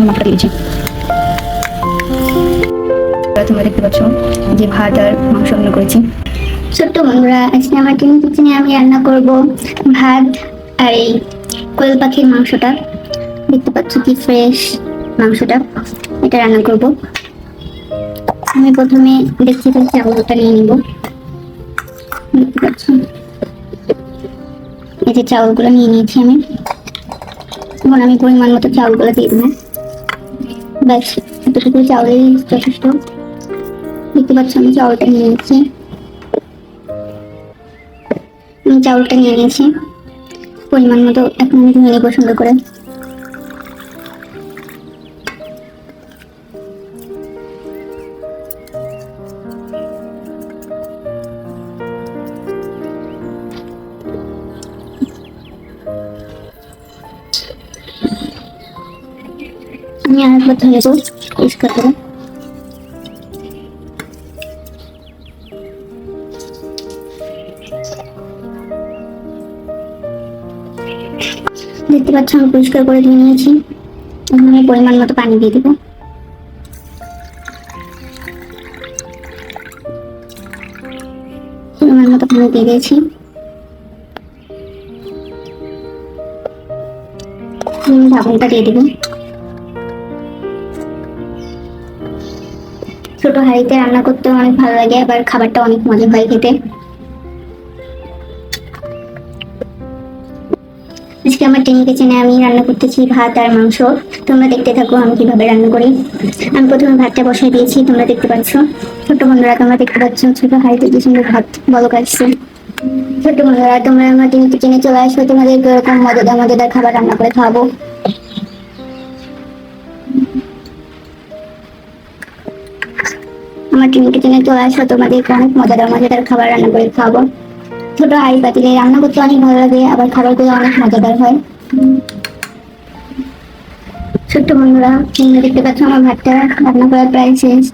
মাপটা দিয়েছি। তোমরা দেখতে পাচ্ছ যে ভাত আর মাংস রান্না করেছি। ছোট্ট বন্ধুরা, আজকে আমার টিম কিচেনে আমি রান্না করব ভাত আর এই কোয়েল পাখির মাংসটা। দেখতে পাচ্ছ কি ফ্রেশ মাংসটা, এটা রান্না করব। আমি প্রথমে দেখছি চাউলটা নিয়ে নিব। দেখতে পাচ্ছ এই যে চাউলগুলো নিয়ে নিয়েছি আমি। এখন আমি পরিমাণ মতো চাউলগুলো দিয়ে দেবো। ব্যাস এতটুকু চাউলেই যথেষ্ট। দেখতে পাচ্ছ আমি চাউলটা নিয়ে নিয়েছি। আমি চাউলটা নিয়ে নিয়েছি পরিমাণ মতো। এখন আমি ধুয়ে নেবো সুন্দর করে। আমি আরেকবার ধুয়ে নেবো পরিষ্কার করে। দেখতে পাচ্ছ আমি পরিষ্কার করে ধুয়ে নিয়েছি। এখন আমি পরিমাণ মতো পানি দিয়ে দেবো। পরিমাণ মতো পানি দিয়ে দিয়েছি। ঢাকনটা দিয়ে দেবো। ছোট হাঁড়িতে রান্না করতে অনেক ভালো লাগে, আবার খাবারটা অনেক মজা হয় খেতে। আজকে আমার টিন কিচেনে আমি রান্না করতেছি ভাত আর মাংস। তোমরা দেখতে থাকো আমি কিভাবে রান্না করি। আমি প্রথমে ভাতটা বসাই দিয়েছি, তোমরা দেখতে পাচ্ছ। ছোট্ট বন্ধুরা তোমরা দেখতে পাচ্ছ ছোট হাঁড়িতে কি সুন্দর ভাত বলক আসছে। ছোট্ট বন্ধুরা তোমরা আমার টিন কিচেনে চলে আসো, তোমাদের এরকম মজাদার মজাদার খাবার রান্না করে খাওয়াবো। আমার টিন কিচেনে চলে আসো, তোমাদের অনেক মজাদার মজাদার খাবার রান্না করে খাওয়াবো। ছোট হাঁড়ি পাতিলে রান্না করতে অনেক ভালো লাগে, আবার খাবারগুলো অনেক মজাদার হয়। ছোট্ট বন্ধুরা তোমরা দেখতে পাচ্ছ আমার ভাতটা রান্না করার প্রায় শেষ।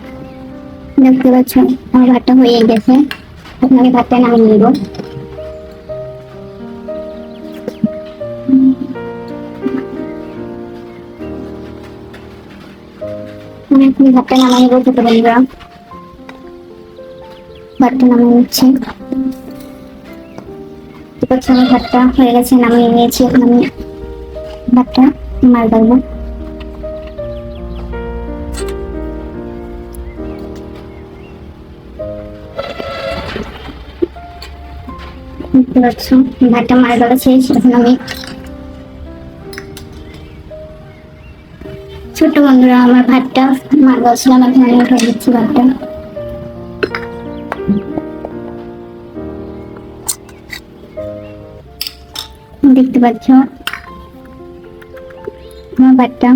দেখতে পাচ্ছ আমার ভাতটা হয়ে গেছে। এখন আমি ভাতটা নামিয়ে নিব। আমি এখন ভাতটা নামিয়ে নিব। ছোট বন্ধুরা ভাতটা নামিয়ে নিচ্ছি। দেখতে পাচ্ছ আমার ভাতটা হয়ে গেছে, নামিয়ে নিয়েছি। এখন আমি ভাতটা মার করবো। দেখতে পাচ্ছ ভাতটা মার করা শেষ। এখন আমি ছোট্ট বন্ধুরা আমার ভাতটা মার গেছিলাম, এখন আমি উঠে দিচ্ছি ভাতটা। দেখতে পাচ্ছ আমার ভাতটা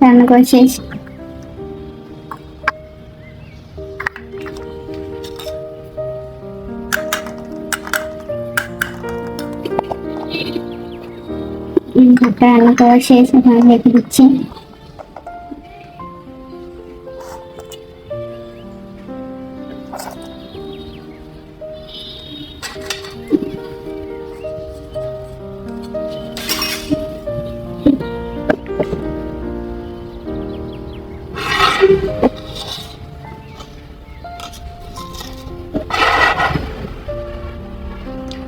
রান্না করা শেষ। ভাতটা রান্না করা শেষ, এখন আমি রেখে দিচ্ছি।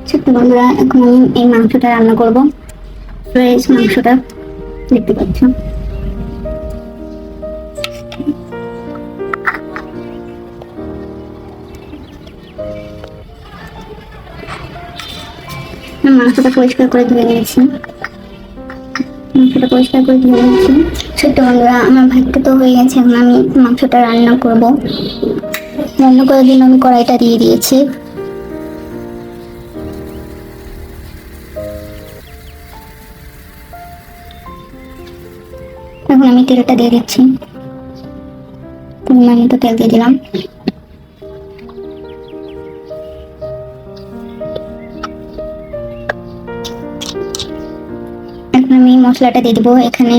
ছোট্ট বন্ধুরা এখন আমি এই মাংসটা রান্না করব। ফ্রেশ মাংসটা দেখতে পাচ্ছ। মাংসটা পরিষ্কার করে ধুয়ে নিয়েছি। ছোট্ট বন্ধুরা আমার ভাতটা তো হয়ে গেছে, এখন আমি মাংসটা রান্না করব। রান্না করার জন্য আমি কড়াইটা দিয়ে দিয়েছি। এখন আমি তেলটা দিয়ে দিচ্ছি। পরিমাণ মতো তেল দিয়ে দিলাম। এখন আমি মশলাটা দিয়ে দেবো। এখানে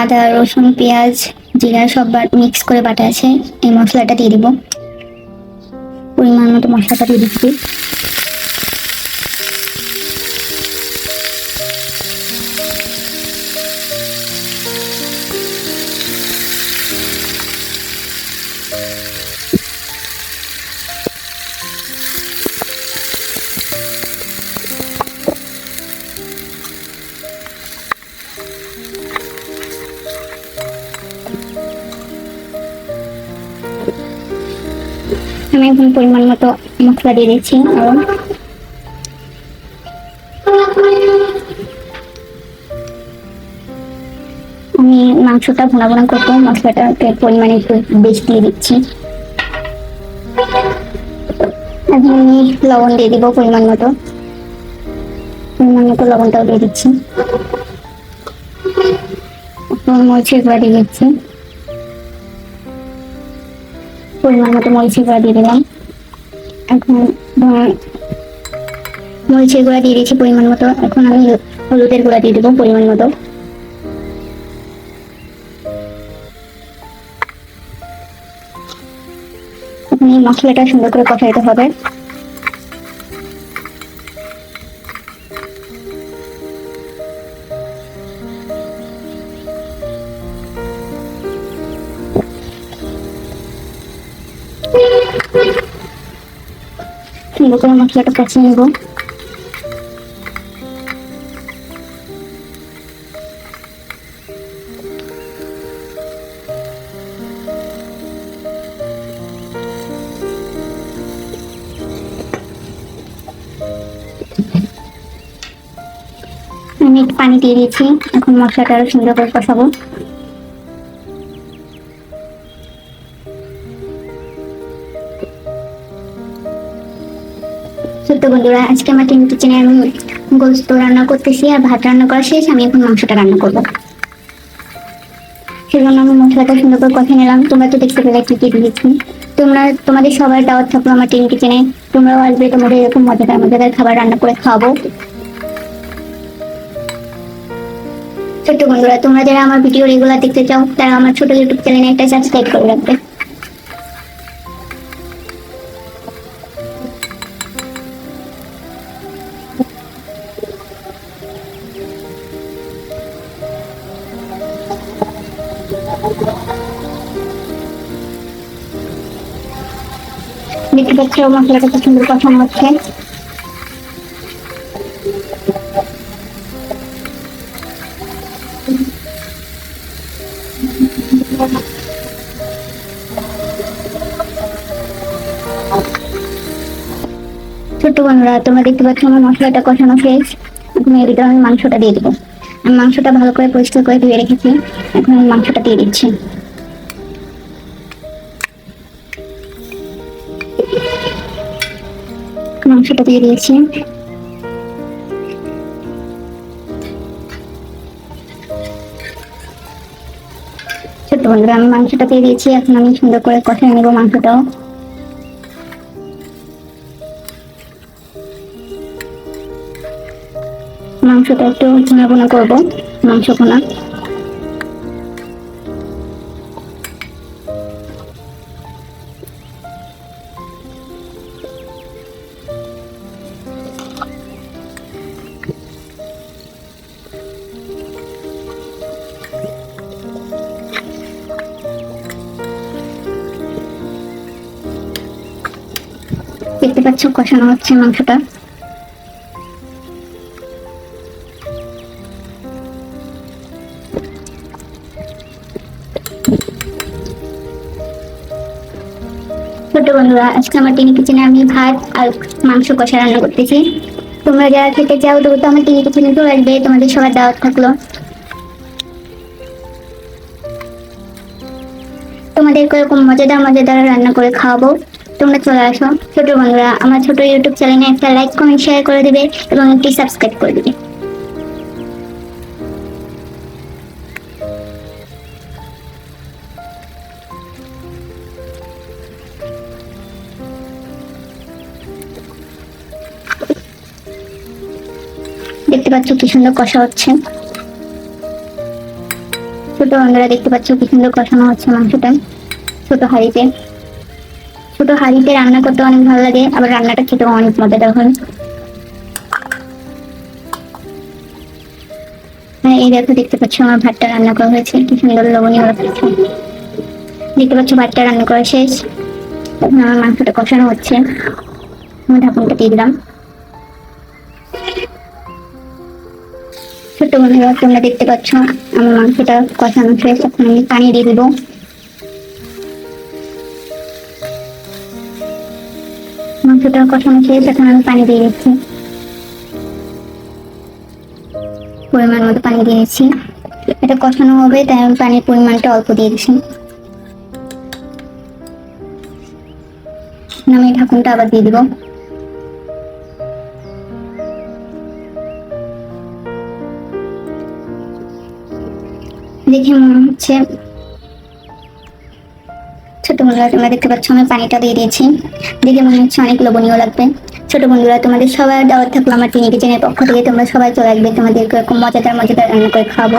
আদা রসুন পেঁয়াজ জিরা সব মিক্স করে বাটা আছে, এই মশলাটা দিয়ে দিব। পরিমাণ মতো মশলাটা দিয়ে দিচ্ছি। আমি এখন পরিমাণ মতো মশলা দিয়ে দিচ্ছি। আমি মাংসটা ভুনা ভুনা করবো, মশলাটাকে পরিমাণে একটু বেশি দিয়ে দিচ্ছি। এখন আমি লবণ দিয়ে দিব পরিমাণ মতো লবণটাও দিয়ে দিচ্ছি। মরিচের গুঁড়া দিয়ে দিচ্ছি, পরিমাণ মতো মরিচের গুঁড়া দিয়ে দিলাম। এখন মরিচের গুঁড়া দিয়ে দিচ্ছি পরিমাণ মতো। এখন আমি হলুদের গুঁড়া দিয়ে দেবো পরিমাণ মতো। এখন এই মশলাটা সুন্দর করে কষাইতে হবে। সুন্দর করে মশলাটা কষিয়ে নেব। আমি একটু পানি দিয়ে দিয়েছি, এখন মশলাটা আরো সুন্দর করে কষাবো। ছোট্ট বন্ধুরা, আজকে আমার টিম কিচেনে আমি গোস্ত রান্না করতেছি আর ভাত রান্না করা শেষ। আমি এখন মাংসটা রান্না করবো, সেজন্য আমি মশলাটা সুন্দর করে কষে নিলাম। তোমরা তো দেখতে পেলে কি কি দিয়েছি। তোমাদের সবার দাওয়াত থাকলো আমার টিম কিচেনে। তোমরাও আসবে, তোমাদের এরকম মজাদার খাবার রান্না করে খাওয়াবো। ছোট্ট বন্ধুরা, তোমরা যারা আমার ভিডিও রেগুলার দেখতে চাও তারা আমার ছোট ইউটিউব চ্যানেলে একটা সাবস্ক্রাইব করে রাখবে। দেখতে পাচ্ছ মশলাটা খুব সুন্দর কষানো হচ্ছে। ছোট্ট বন্ধুরা, তোমরা দেখতে পাচ্ছ আমার মশলাটা কষানো শেষ। এখন এর ভিতরে আমি মাংসটা দিয়ে দেবো। আমি মাংসটা ভালো করে পরিষ্কার করে ধুয়ে রেখেছি। এখন আমি মাংসটা দিয়ে দিচ্ছি। মাংসটা দিয়ে দিয়েছি। ছোট্ট বন্ধুরা, আমি মাংসটা দিয়ে দিয়েছি। এখন আমি সুন্দর করে কষিয়ে নেবো মাংসটাও। মাংসটা একটু ভুনা ভুনা করবো, মাংস ভুনা। দেখতে পাচ্ছ কষানো হচ্ছে মাংসটা। ছোট বন্ধুরা, আজকে আমার টিনি কিচেনে আমি ভাত আর মাংস কষা রান্না করতেছি। তোমরা যারা খেতে চাও তো আমার টিনি কিচেনে তো আসবে, তোমাদের সবার দাওয়াত থাকলো। তোমাদের এরকম মজাদার রান্না করে খাওয়াবো, তোমরা চলে আসো। ছোট বন্ধুরা, আমার ছোট ইউটিউব চ্যানেলে একটা লাইক কমেন্ট শেয়ার করে দিবে এবং একটি সাবস্ক্রাইব করে দিবে। দেখতে পাচ্ছ কি সুন্দর কষা হচ্ছে। ছোট বন্ধুরা, দেখতে পাচ্ছ কি সুন্দর কষানো হচ্ছে মাংসটা ছোট হাঁড়িতে রান্না করতে অনেক ভালো লাগে, আবার রান্নাটা খেতেও অনেক মজাদার হয়। এই দেখো, দেখতে পাচ্ছ আমার ভাতটা রান্না করা হয়েছে, কি সুন্দর লবণীয় লাগছে। দেখতে পাচ্ছ ভাতটা রান্না করা শেষ। এখন আমার মাংসটা কষানো হচ্ছে। আমি ঢাকনটা দিয়ে দিলাম। ছোট্ট বন্ধুরা, তোমরা দেখতে পাচ্ছ আমার মাংসটা কষানো শেষ। এখন আমি পানি দিয়ে দিব। মাংসটা কষানো শেষ, এখন আমি পানি দিয়ে দিচ্ছি, পরিমাণ মতো পানি দিয়ে দিচ্ছি। এটা কষানো হবে তাই আমি পানির পরিমাণটা অল্প দিয়ে দিচ্ছি। আমি ঢাকনটা আবার দিয়ে দিব। দেখে মনে হচ্ছে, ছোট বন্ধুরা তোমরা দেখতে পাচ্ছ আমি পানিটা দিয়ে দিয়েছি, দেখে মনে হচ্ছে অনেক লোভনীয় লাগবে। ছোট বন্ধুরা তোমাদের সবার দাওয়াত থাকলো আমার টিনি কিচেনের পক্ষ থেকে, তোমরা সবাই চলে আসবে, তোমাদেরকে এরকম মজাদার মজাদার রান্না করে খাবো।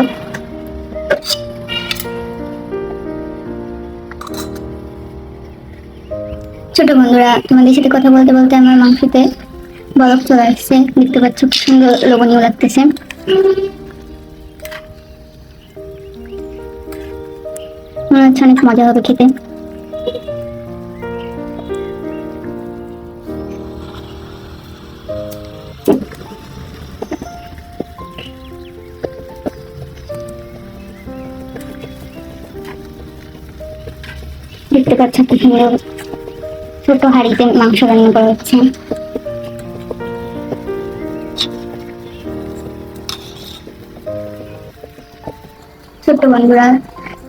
ছোট বন্ধুরা তোমাদের সাথে কথা বলতে বলতে আমার মাংসতে বরফ চলে আসছে, দেখতে পাচ্ছ কি সুন্দর লোভনীয় লাগতেছে। মনে হচ্ছে অনেক মজা হবে খেতে। দেখতে পাচ্ছ কি সুন্দর ছোট হাঁড়িতে মাংস রান্না করা হচ্ছে। ছোট্ট বন্ধুরা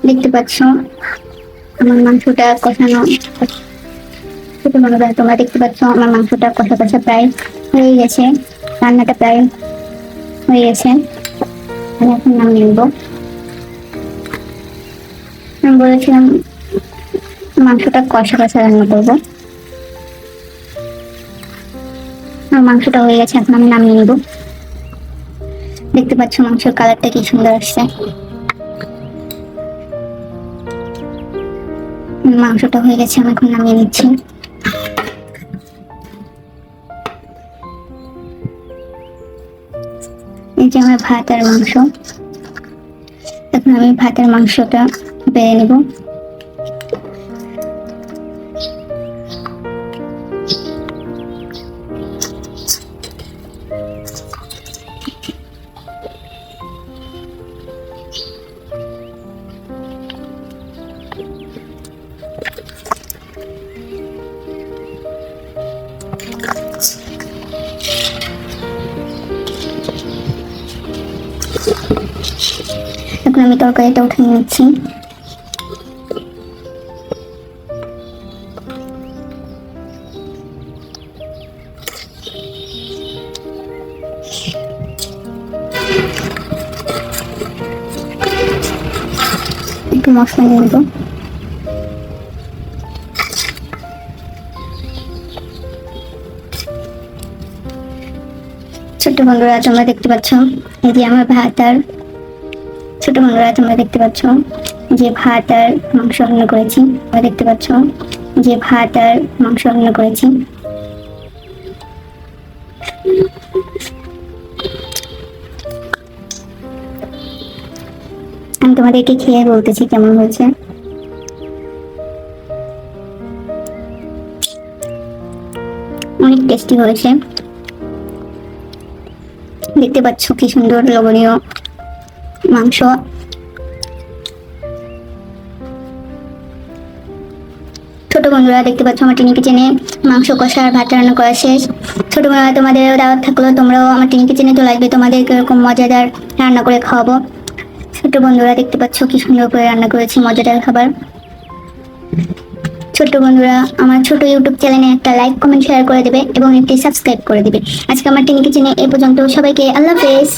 দেখতে পাচ্ছ আমার মাংসটা কষানো। ছোট বন্ধুরা তোমরা দেখতে পাচ্ছ আমার মাংসটা কষা কষা প্রায় হয়ে গেছে, রান্নাটা প্রায় হয়ে গেছে। আমি এখন নামিয়ে নেব। আমি বলেছিলাম মাংসটা কষা কষা রান্না করবো। মাংসটা হয়ে গেছে, এখন আমি নামিয়ে নিব। দেখতে পাচ্ছ মাংসের কালারটা কি সুন্দর আসছে। মাংসটা হয়ে গেছে, আমি এখন নামিয়ে নিচ্ছি। এই যে আমার ভাত আর মাংস, এখন আমি ভাত আর মাংসটা বেড়ে নেব। এখন আমি তরকারিটা উঠিয়ে নিচ্ছি। একটু মশলা দিয়ে দেবো। ছোট্ট বন্ধুরা তোমরা দেখতে পাচ্ছ এই যে আমার ভাত আর ছোট বন্ধুরা তোমরা দেখতে পাচ্ছ যে ভাত আর মাংস রান্না করেছি। তোমরা দেখতে পাচ্ছ যে ভাত আর মাংস রান্না করেছি। আমি তোমাদেরকে খেয়ে বলতেছি কেমন হয়েছে। অনেক টেস্টি হয়েছে। দেখতে পাচ্ছ কি সুন্দর লোভনীয় মাংস। ছোট বন্ধুরা দেখতে পাচ্ছ আমার টিনি কিচেনে মাংস কষা আর ভাত রান্না করা শেষ। ছোট বন্ধুরা তোমাদের দাওয়াত থাকলো, তোমরাও আমার টিনি কিচেনে চলে আসবে, তোমাদেরকে এরকম মজাদার রান্না করে খাওয়াবো। ছোট বন্ধুরা দেখতে পাচ্ছ কি সুন্দর করে রান্না করেছি মজাদার খাবার। ছোট্ট বন্ধুরা আমার ছোট ইউটিউব চ্যানেলে একটা লাইক কমেন্ট শেয়ার করে দেবে এবং একটি সাবস্ক্রাইব করে দেবে। আজকে আমার টিনি কিচেনে এই পর্যন্ত। সবাইকে আল্লাহ হাফেজ।